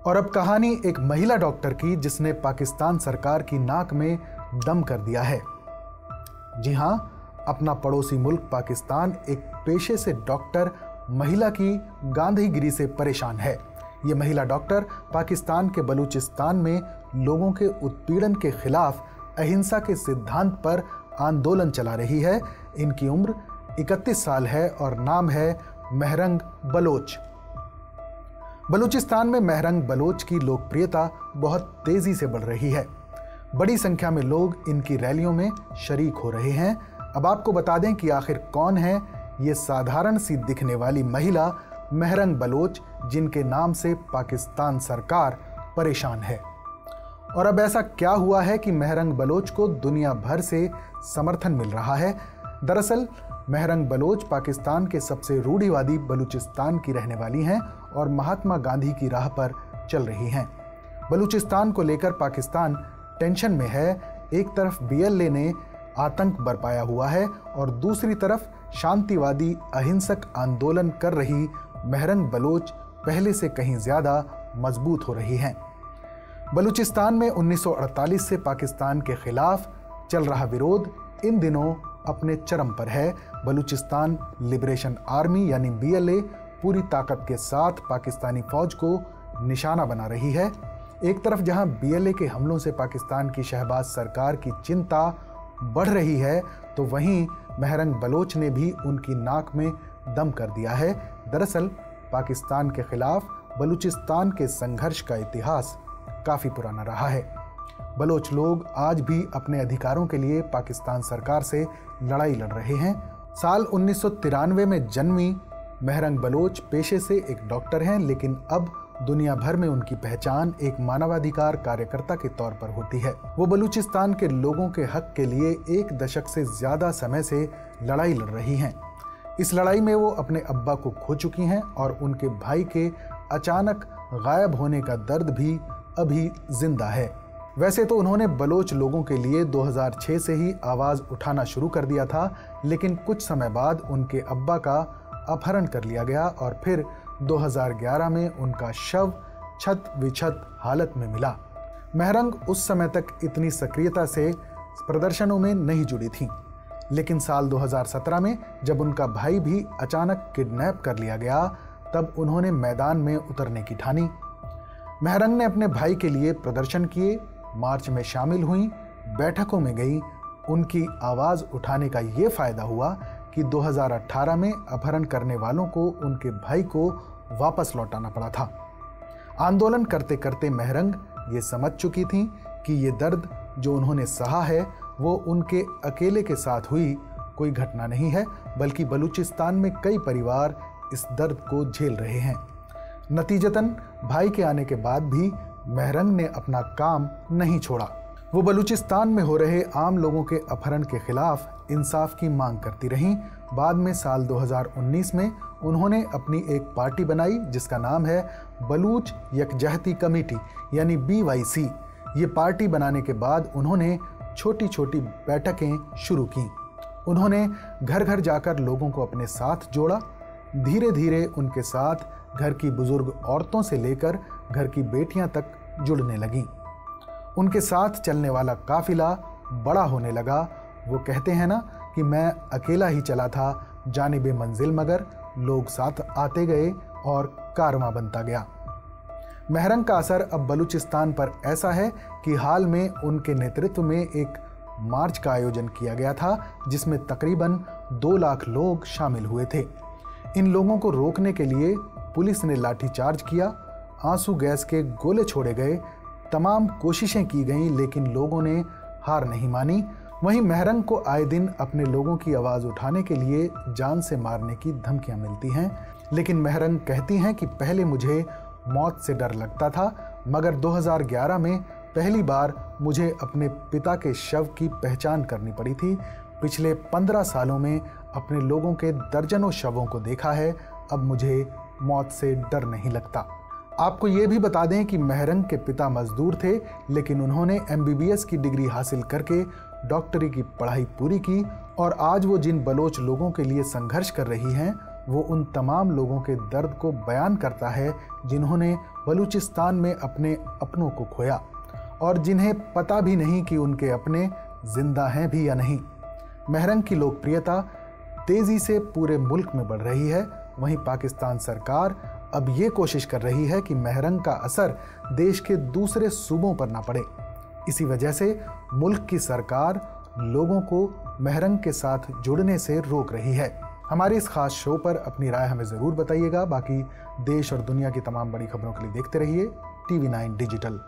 और अब कहानी एक महिला डॉक्टर की जिसने पाकिस्तान सरकार की नाक में दम कर दिया है। जी हां, अपना पड़ोसी मुल्क पाकिस्तान एक पेशे से डॉक्टर महिला की गांधीगिरी से परेशान है। ये महिला डॉक्टर पाकिस्तान के बलूचिस्तान में लोगों के उत्पीड़न के खिलाफ अहिंसा के सिद्धांत पर आंदोलन चला रही है। इनकी उम्र 31 साल है और नाम है महरंग बलोच। बलूचिस्तान में महरंग बलोच की लोकप्रियता बहुत तेजी से बढ़ रही है। बड़ी संख्या में लोग इनकी रैलियों में शरीक हो रहे हैं। अब आपको बता दें कि आखिर कौन है ये साधारण सी दिखने वाली महिला महरंग बलोच, जिनके नाम से पाकिस्तान सरकार परेशान है। और अब ऐसा क्या हुआ है कि महरंग बलोच को दुनिया भर से समर्थन मिल रहा है। दरअसल महरंग बलोच पाकिस्तान के सबसे रूढ़िवादी बलूचिस्तान की रहने वाली हैं और महात्मा गांधी की राह पर चल रही हैं। बलूचिस्तान को लेकर पाकिस्तान टेंशन में है। एक तरफ BLA ने आतंक बरपाया हुआ है और दूसरी तरफ शांतिवादी अहिंसक आंदोलन कर रही महरंग बलोच पहले से कहीं ज़्यादा मजबूत हो रही हैं। बलूचिस्तान में 1948 से पाकिस्तान के खिलाफ चल रहा विरोध इन दिनों अपने चरम पर है। बलूचिस्तान लिबरेशन आर्मी यानी BLA पूरी ताकत के साथ पाकिस्तानी फौज को निशाना बना रही है। एक तरफ जहां BLA के हमलों से पाकिस्तान की शहबाज सरकार की चिंता बढ़ रही है, तो वहीं महरंग बलोच ने भी उनकी नाक में दम कर दिया है। दरअसल पाकिस्तान के खिलाफ बलूचिस्तान के संघर्ष का इतिहास काफ़ी पुराना रहा है। बलोच लोग आज भी अपने अधिकारों के लिए पाकिस्तान सरकार से लड़ाई लड़ रहे हैं। साल 1993 में जन्मी महरंग बलोच पेशे से एक डॉक्टर हैं, लेकिन अब दुनिया भर में उनकी पहचान एक मानवाधिकार कार्यकर्ता के तौर पर होती है। वो बलूचिस्तान के लोगों के हक के लिए 1 दशक से ज़्यादा समय से लड़ाई लड़ रही हैं। इस लड़ाई में वो अपने अब्बा को खो चुकी हैं और उनके भाई के अचानक गायब होने का दर्द भी अभी जिंदा है। वैसे तो उन्होंने बलोच लोगों के लिए 2006 से ही आवाज़ उठाना शुरू कर दिया था, लेकिन कुछ समय बाद उनके अब्बा का अपहरण कर लिया गया और फिर 2011 में उनका शव छत विछत हालत में मिला। महरंग उस समय तक इतनी सक्रियता से प्रदर्शनों में नहीं जुड़ी थी, लेकिन साल 2017 में जब उनका भाई भी अचानक किडनैप कर लिया गया, तब उन्होंने मैदान में उतरने की ठानी। महरंग ने अपने भाई के लिए प्रदर्शन किए, मार्च में शामिल हुई, बैठकों में गई। उनकी आवाज़ उठाने का ये फ़ायदा हुआ कि 2018 में अपहरण करने वालों को उनके भाई को वापस लौटाना पड़ा था। आंदोलन करते करते महरंग ये समझ चुकी थीं कि ये दर्द जो उन्होंने सहा है वो उनके अकेले के साथ हुई कोई घटना नहीं है, बल्कि बलूचिस्तान में कई परिवार इस दर्द को झेल रहे हैं। नतीजतन भाई के आने के बाद भी महरंग ने अपना काम नहीं छोड़ा। वो बलूचिस्तान में हो रहे आम लोगों के अपहरण के खिलाफ इंसाफ की मांग करती रहीं। बाद में साल 2019 में उन्होंने अपनी एक पार्टी बनाई जिसका नाम है बलूच यकजहती कमेटी यानी BYC। ये पार्टी बनाने के बाद उन्होंने छोटी छोटी बैठकें शुरू की। उन्होंने घर घर जाकर लोगों को अपने साथ जोड़ा। धीरे धीरे उनके साथ घर की बुजुर्ग औरतों से लेकर घर की बेटियां तक जुड़ने लगीं। उनके साथ चलने वाला काफिला बड़ा होने लगा। वो कहते हैं ना कि मैं अकेला ही चला था जानिबे मंजिल, मगर लोग साथ आते गए और कारवां बनता गया। महरंग का असर अब बलूचिस्तान पर ऐसा है कि हाल में उनके नेतृत्व में एक मार्च का आयोजन किया गया था जिसमें तकरीबन 2 लाख लोग शामिल हुए थे। इन लोगों को रोकने के लिए पुलिस ने लाठीचार्ज किया, आंसू गैस के गोले छोड़े गए, तमाम कोशिशें की गईं, लेकिन लोगों ने हार नहीं मानी। वहीं महरंग को आए दिन अपने लोगों की आवाज़ उठाने के लिए जान से मारने की धमकियां मिलती हैं, लेकिन महरंग कहती हैं कि पहले मुझे मौत से डर लगता था, मगर 2011 में पहली बार मुझे अपने पिता के शव की पहचान करनी पड़ी थी। पिछले 15 सालों में अपने लोगों के दर्जनों शवों को देखा है, अब मुझे मौत से डर नहीं लगता। आपको ये भी बता दें कि महरंग के पिता मजदूर थे, लेकिन उन्होंने MBBS की डिग्री हासिल करके डॉक्टरी की पढ़ाई पूरी की और आज वो जिन बलोच लोगों के लिए संघर्ष कर रही हैं वो उन तमाम लोगों के दर्द को बयान करता है जिन्होंने बलूचिस्तान में अपने अपनों को खोया और जिन्हें पता भी नहीं कि उनके अपने जिंदा हैं भी या नहीं। महरंग की लोकप्रियता तेजी से पूरे मुल्क में बढ़ रही है। वहीं पाकिस्तान सरकार अब ये कोशिश कर रही है कि महरंग का असर देश के दूसरे सूबों पर ना पड़े। इसी वजह से मुल्क की सरकार लोगों को महरंग के साथ जुड़ने से रोक रही है। हमारे इस खास शो पर अपनी राय हमें ज़रूर बताइएगा। बाकी देश और दुनिया की तमाम बड़ी खबरों के लिए देखते रहिए TV9 डिजिटल।